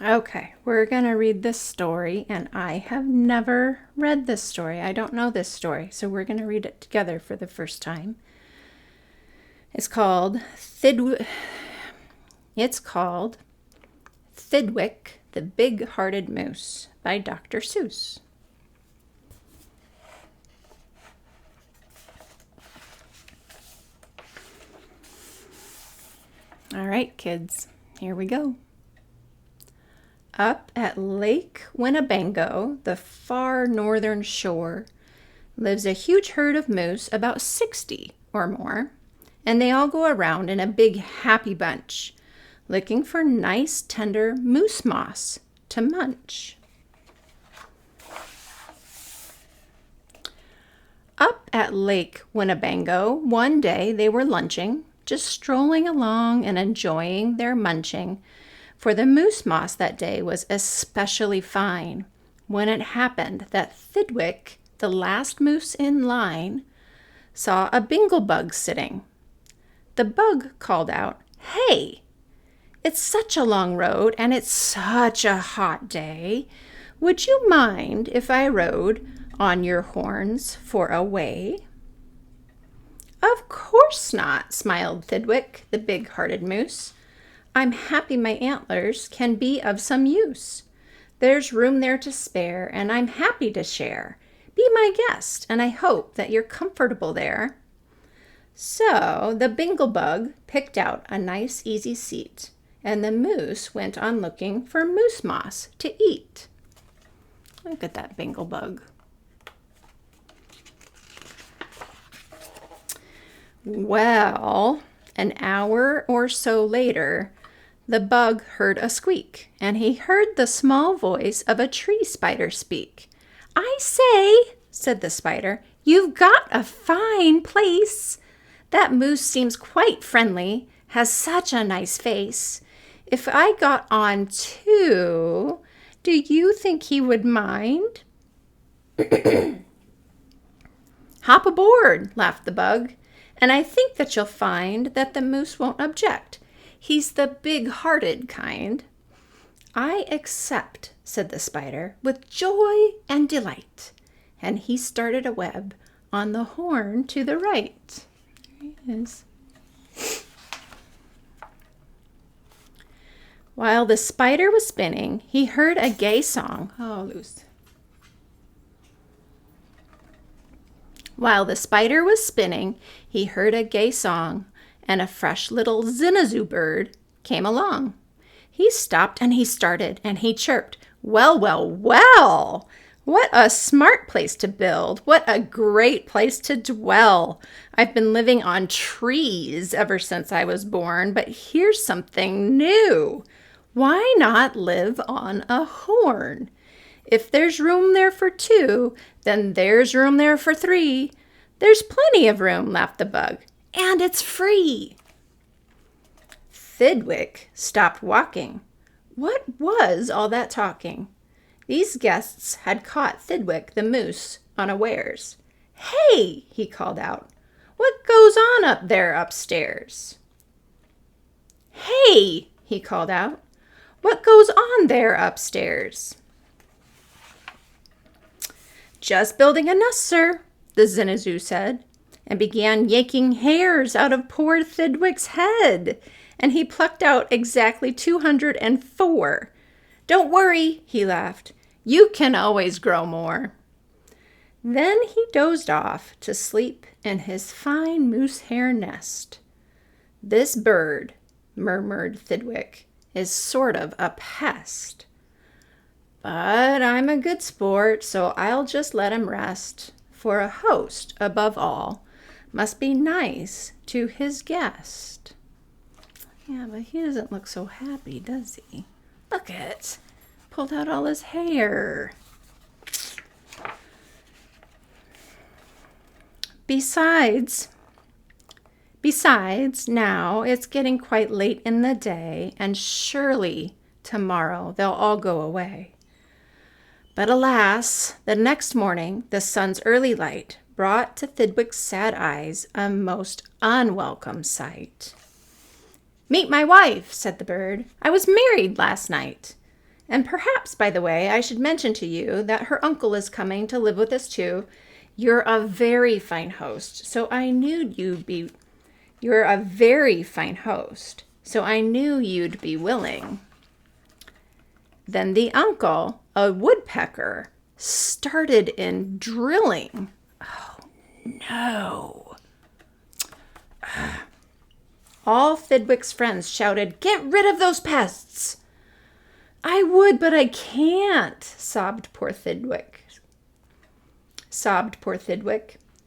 Okay, we're going to read this story, and I have never read this story. I don't know this story, so we're going to read it together for the first time. It's called Thidwick, the Big-Hearted Moose by Dr. Seuss. All right, kids, here we go. Up at Lake Winnebago, the far northern shore, lives a huge herd of moose, about 60 or more, and they all go around in a big happy bunch, looking for nice tender moose moss to munch. Up at Lake Winnebago, one day they were lunching, just strolling along and enjoying their munching, for the moose moss that day was especially fine, when it happened that Thidwick, the last moose in line, saw a binglebug sitting. The bug called out, "Hey, it's such a long road and it's such a hot day. Would you mind if I rode on your horns for a way?" "Of course not," smiled Thidwick, the big-hearted moose. "I'm happy my antlers can be of some use. There's room there to spare, and I'm happy to share. Be my guest, and I hope that you're comfortable there." So the binglebug picked out a nice easy seat, and the moose went on looking for moose moss to eat. Look at that binglebug. Well, an hour or so later, the bug heard a squeak, and he heard the small voice of a tree spider speak. "I say," said the spider, "you've got a fine place. That moose seems quite friendly, has such a nice face. If I got on too, do you think he would mind?" "Hop aboard," laughed the bug, "and I think that you'll find that the moose won't object. He's the big-hearted kind." "I accept," said the spider, "with joy and delight." And he started a web on the horn to the right. There he is. While the spider was spinning, he heard a gay song. While the spider was spinning, he heard a gay song, and a fresh little zinazoo bird came along. He stopped and he started and he chirped, "Well, well, well! What a smart place to build! What a great place to dwell! I've been living on trees ever since I was born, but here's something new. Why not live on a horn? If there's room there for two, then there's room there for three. There's plenty of room," laughed the bug, "and it's free." Thidwick stopped walking. What was all that talking? These guests had caught Thidwick the moose unawares. "Hey!" he called out. "What goes on up there upstairs?" "Hey!" he called out. "What goes on there upstairs?" "Just building a nest, sir," the zinazoo said, and began yanking hairs out of poor Thidwick's head, and he plucked out exactly 204. "Don't worry," he laughed. "You can always grow more." Then he dozed off to sleep in his fine moose hair nest. "This bird," murmured Thidwick, "is sort of a pest. But I'm a good sport, so I'll just let him rest, for a host, above all, must be nice to his guest." Yeah, but he doesn't look so happy, does he? Look at, pulled out all his hair. Besides, now it's getting quite late in the day, and surely tomorrow they'll all go away. But alas, the next morning, the sun's early light brought to Thidwick's sad eyes a most unwelcome sight. "Meet my wife," said the bird. "I was married last night." And perhaps, by the way, I should mention to you that her uncle is coming to live with us too. You're a very fine host, so I knew you'd be... You're a very fine host, so I knew you'd be willing. Then the uncle, a woodpecker, started in drilling. Oh, no. All Thidwick's friends shouted, "Get rid of those pests!" "I would, but I can't," sobbed poor Thidwick.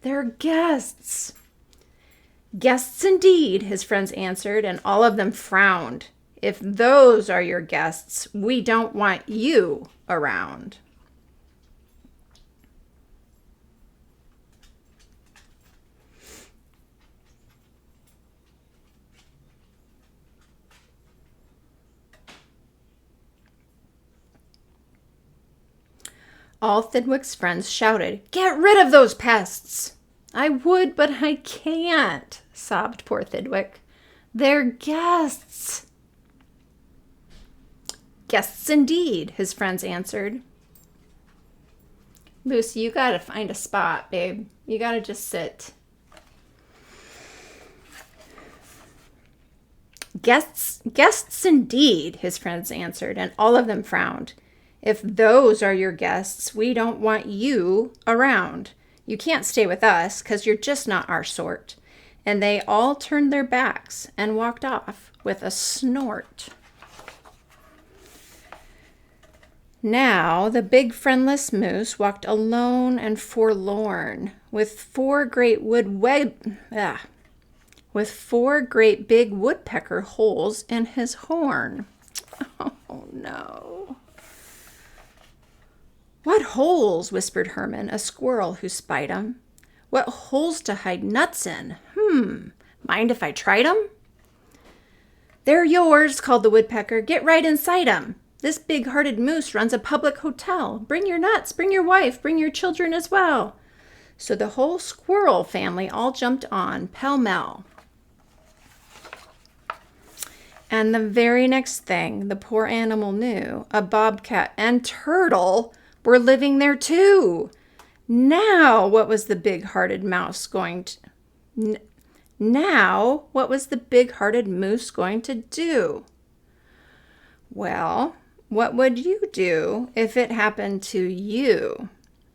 "They're guests." "Guests indeed," his friends answered, and all of them frowned. "If those are your guests, we don't want you around." All Thidwick's friends shouted, "Get rid of those pests!" "I would, but I can't," sobbed poor Thidwick. "They're guests." "Guests indeed," his friends answered. Lucy, you gotta find a spot, babe. You gotta just sit. Guests indeed," his friends answered, and all of them frowned. "If those are your guests, we don't want you around. You can't stay with us, 'cause you're just not our sort." And they all turned their backs and walked off with a snort. Now the big friendless moose walked alone and forlorn, with four great big woodpecker holes in his horn. Oh no. "What holes?" whispered Herman, a squirrel who spied him. "What holes to hide nuts in? Mind if I tried 'em?" "They're yours," called the woodpecker. "Get right inside 'em. This big-hearted moose runs a public hotel. Bring your nuts, bring your wife, bring your children as well." So the whole squirrel family all jumped on, pell-mell. And the very next thing the poor animal knew, a bobcat and turtle were living there too. Now what was the big-hearted moose going to do? Well, what would you do if it happened to you?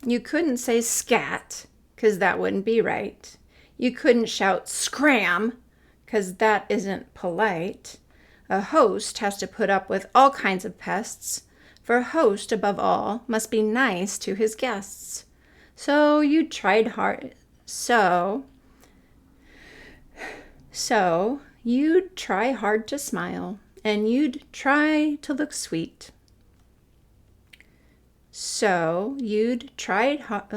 You couldn't say scat, 'cause that wouldn't be right. You couldn't shout scram, 'cause that isn't polite. A host has to put up with all kinds of pests, for a host, above all, must be nice to his guests. So you'd try hard to smile, and you'd try to look sweet. So you'd try hard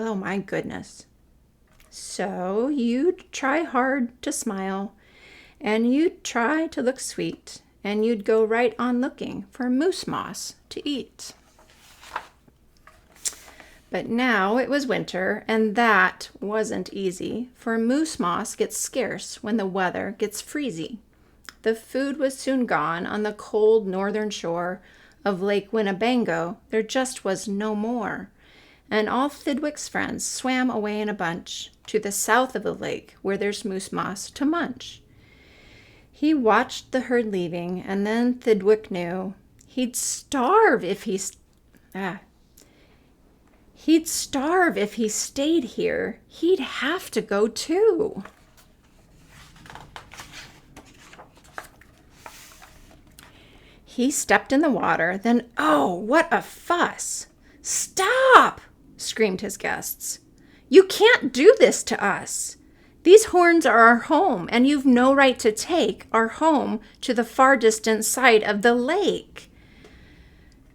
to smile, and you'd try to look sweet, and you'd go right on looking for moose moss to eat. But now it was winter, and that wasn't easy, for moose moss gets scarce when the weather gets freezy. The food was soon gone on the cold northern shore of Lake Winnebago. There just was no more. And all Thidwick's friends swam away in a bunch to the south of the lake, where there's moose moss to munch. He watched the herd leaving, and then Thidwick knew he'd starve if he stayed here. He'd have to go too. He stepped in the water, then, oh, what a fuss! "Stop!" screamed his guests. "You can't do this to us. These horns are our home, and you've no right to take our home to the far distant side of the lake."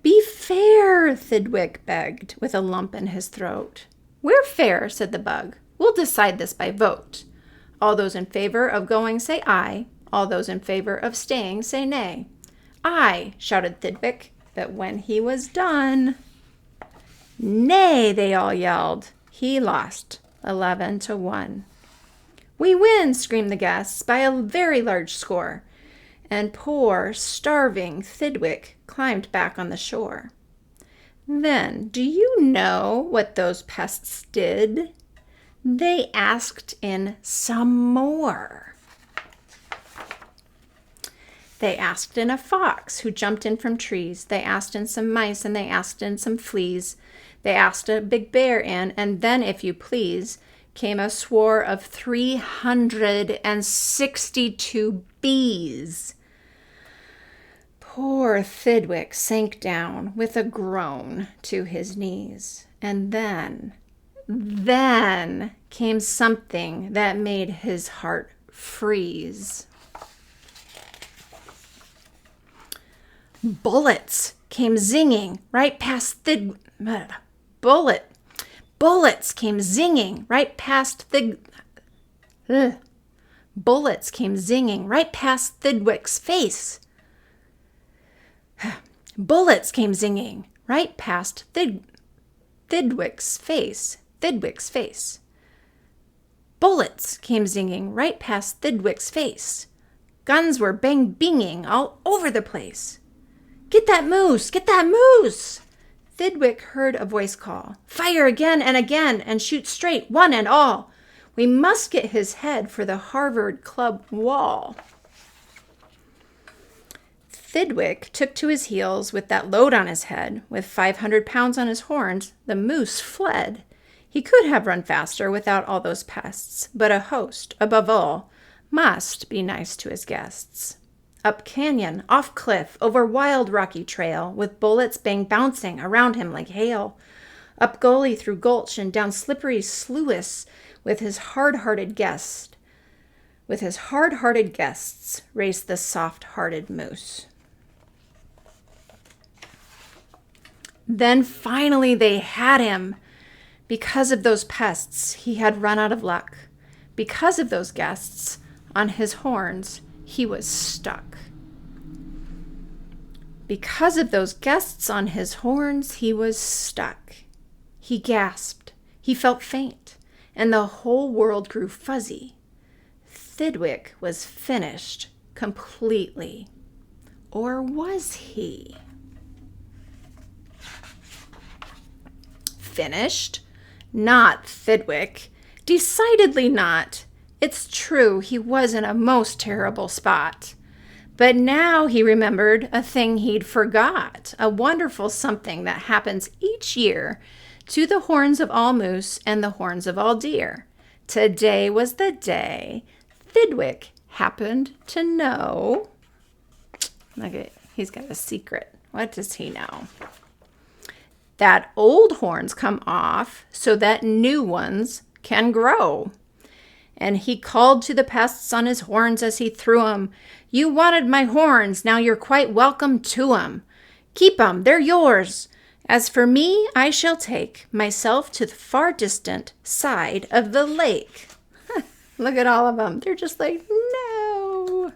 "Be fair," Thidwick begged, with a lump in his throat. "We're fair," said the bug. "We'll decide this by vote. All those in favor of going say aye. All those in favor of staying say nay." "Aye," shouted Thidwick, but when he was done, "Nay," they all yelled. He lost 11-1. "We win," screamed the guests, "by a very large score." and poor, starving Thidwick climbed back on the shore. Then, do you know what those pests did? They asked in some more. They asked in a fox who jumped in from trees. They asked in some mice, and they asked in some fleas. They asked a big bear in, and then, if you please, came a swarm of 362 bees. Poor Thidwick sank down with a groan to his knees. And then came something that made his heart freeze. Bullets came zinging right past Bullets came zinging right past Bullets came zinging right past Thidwick's face. Bullets came zinging right past Thidwick's face. Bullets came zinging right past Thidwick's face. Guns were binging all over the place. Get that moose! Get that moose! Thidwick heard a voice call. Fire again and again, and shoot straight, one and all. We must get his head for the Harvard Club wall. Thidwick took to his heels with that load on his head. With 500 pounds on his horns, the moose fled. He could have run faster without all those pests, but a host, above all, must be nice to his guests. Up canyon, off cliff, over wild rocky trail, with bullets bouncing around him like hail. Up gully through gulch and down slippery sluice, with his hard-hearted guests raced the soft-hearted moose. Then finally they had him. Because of those pests, he had run out of luck. Because of those guests on his horns, he was stuck. Because of those guests on his horns, he was stuck. He gasped. He felt faint, and the whole world grew fuzzy. Thidwick was finished completely. Or was he? Finished? Not Thidwick. Decidedly not. It's true, he was in a most terrible spot. But now he remembered a thing he'd forgot, a wonderful something that happens each year to the horns of all moose and the horns of all deer. Today was the day Thidwick happened to know. Look at, he's got a secret. What does he know? That old horns come off so that new ones can grow. And he called to the pests on his horns as he threw 'em. You wanted my horns, now you're quite welcome to 'em. Keep 'em, they're yours. As for me, I shall take myself to the far distant side of the lake. Look at all of them. They're just like, no.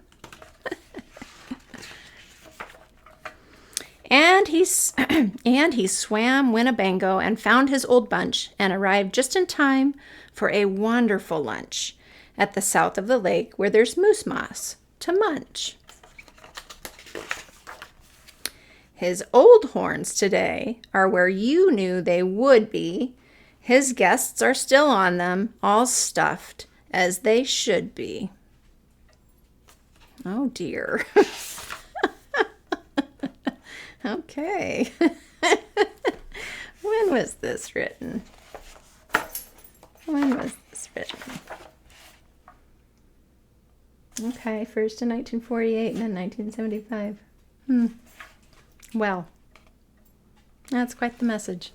And he swam Winnebago and found his old bunch and arrived just in time for a wonderful lunch at the south of the lake where there's moose moss to munch. His old horns today are where you knew they would be. His guests are still on them, all stuffed as they should be. Oh dear. Okay. When was this written? Okay, first in 1948 and then 1975. Well, that's quite the message.